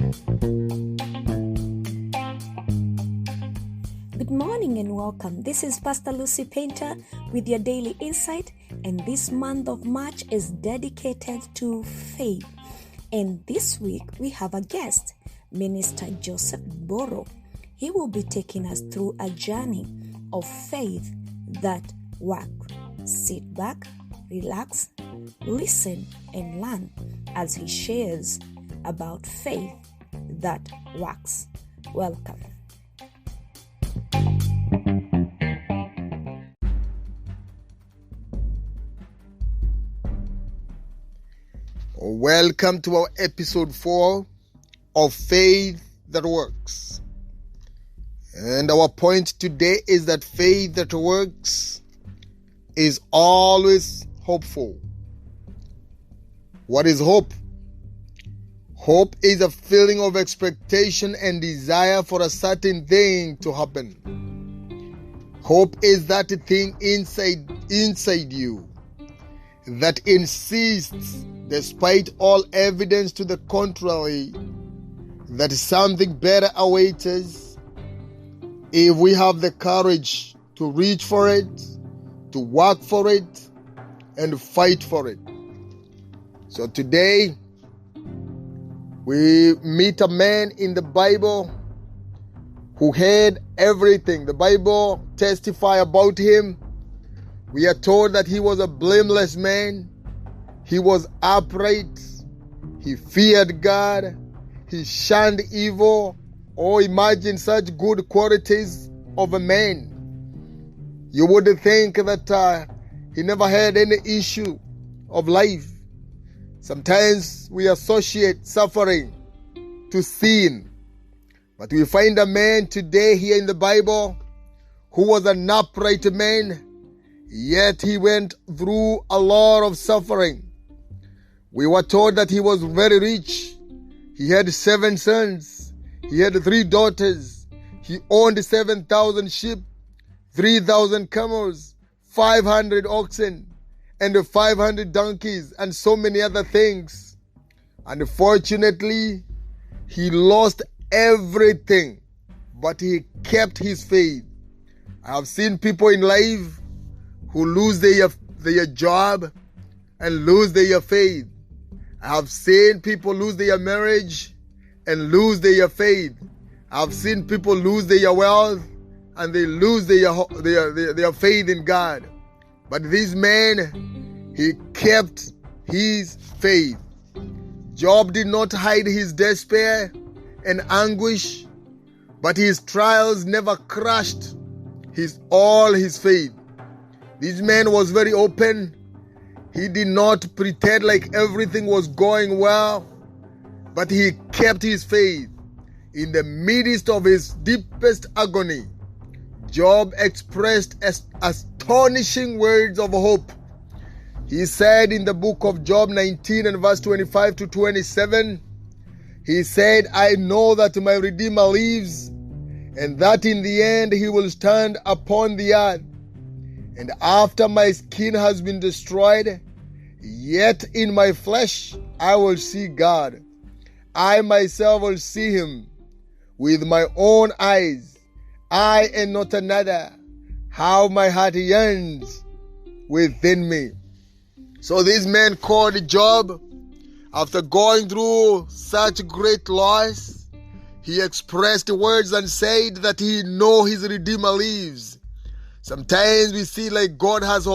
Good morning and welcome. This is Pastor Lucy Painter with your daily insight, and this month of March is dedicated to faith. And this week we have a guest, Minister Joseph Boro. He will be taking us through a journey of faith that works. Sit back, relax, listen, and learn as he shares about faith that works. Welcome. Welcome to our episode 4 of Faith That Works. And our point today is that faith that works is always hopeful. What is hope? Hope is a feeling of expectation and desire for a certain thing to happen. Hope is that thing inside you that insists, despite all evidence to the contrary, that something better awaits us if we have the courage to reach for it, to work for it, and fight for it. So today, we meet a man in the Bible who had everything. The Bible testifies about him. We are told that he was a blameless man. He was upright. He feared God. He shunned evil. Oh, imagine such good qualities of a man. You would think that he never had any issue of life. Sometimes we associate suffering to sin. But we find a man today here in the Bible who was an upright man, yet he went through a lot of suffering. We were told that he was very rich. He had 7 sons. He had 3 daughters. He owned 7,000 sheep, 3,000 camels, 500 oxen, and 500 donkeys, and so many other things. Unfortunately, he lost everything, but he kept his faith. I have seen people in life who lose their job and lose their faith. I have seen people lose their marriage and lose their faith. I have seen people lose their wealth and they lose their faith in God. But this man, he kept his faith. Job did not hide his despair and anguish, but his trials never crushed his faith. This man was very open. He did not pretend like everything was going well, but he kept his faith. In the midst of his deepest agony, Job expressed astonishing words of hope. He said in the book of Job 19 and verse 25 to 27, he said, I know that my Redeemer lives, and that in the end he will stand upon the earth. And after my skin has been destroyed, yet in my flesh I will see God. I myself will see him with my own eyes. I and not another. How my heart yearns within me. So this man called Job, after going through such great loss, he expressed words and said that he knows his Redeemer lives. Sometimes we see like God has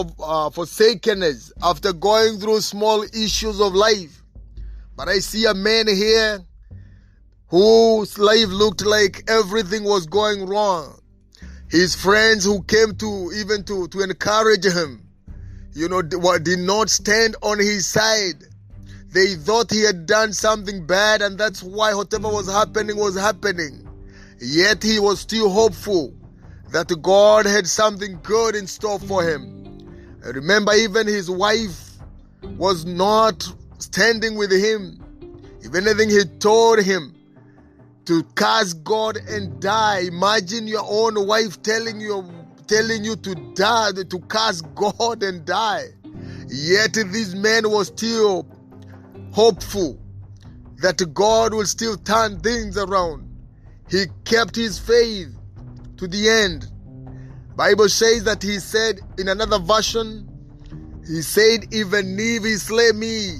forsaken us after going through small issues of life. But I see a man here whose life looked like everything was going wrong. His friends who came to encourage him, did not stand on his side. They thought he had done something bad, and that's why whatever was happening. Yet he was still hopeful that God had something good in store for him. I remember even his wife was not standing with him. If anything, he told him to curse God and die. Imagine your own wife telling you to die, to curse God and die. Yet this man was still hopeful. that God will still turn things around. He kept his faith to the end. Bible says that he said in another version, he said, even if he slay me,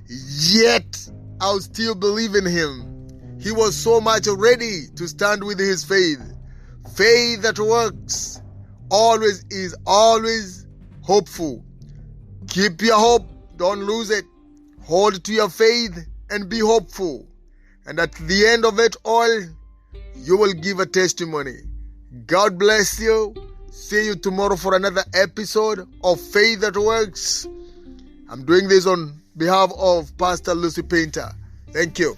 yet I'll still believe in him. He was so much ready to stand with his faith. Faith that works is always hopeful. Keep your hope. Don't lose it. Hold to your faith and be hopeful. And at the end of it all, you will give a testimony. God bless you. See you tomorrow for another episode of Faith That Works. I'm doing this on behalf of Pastor Lucy Painter. Thank you.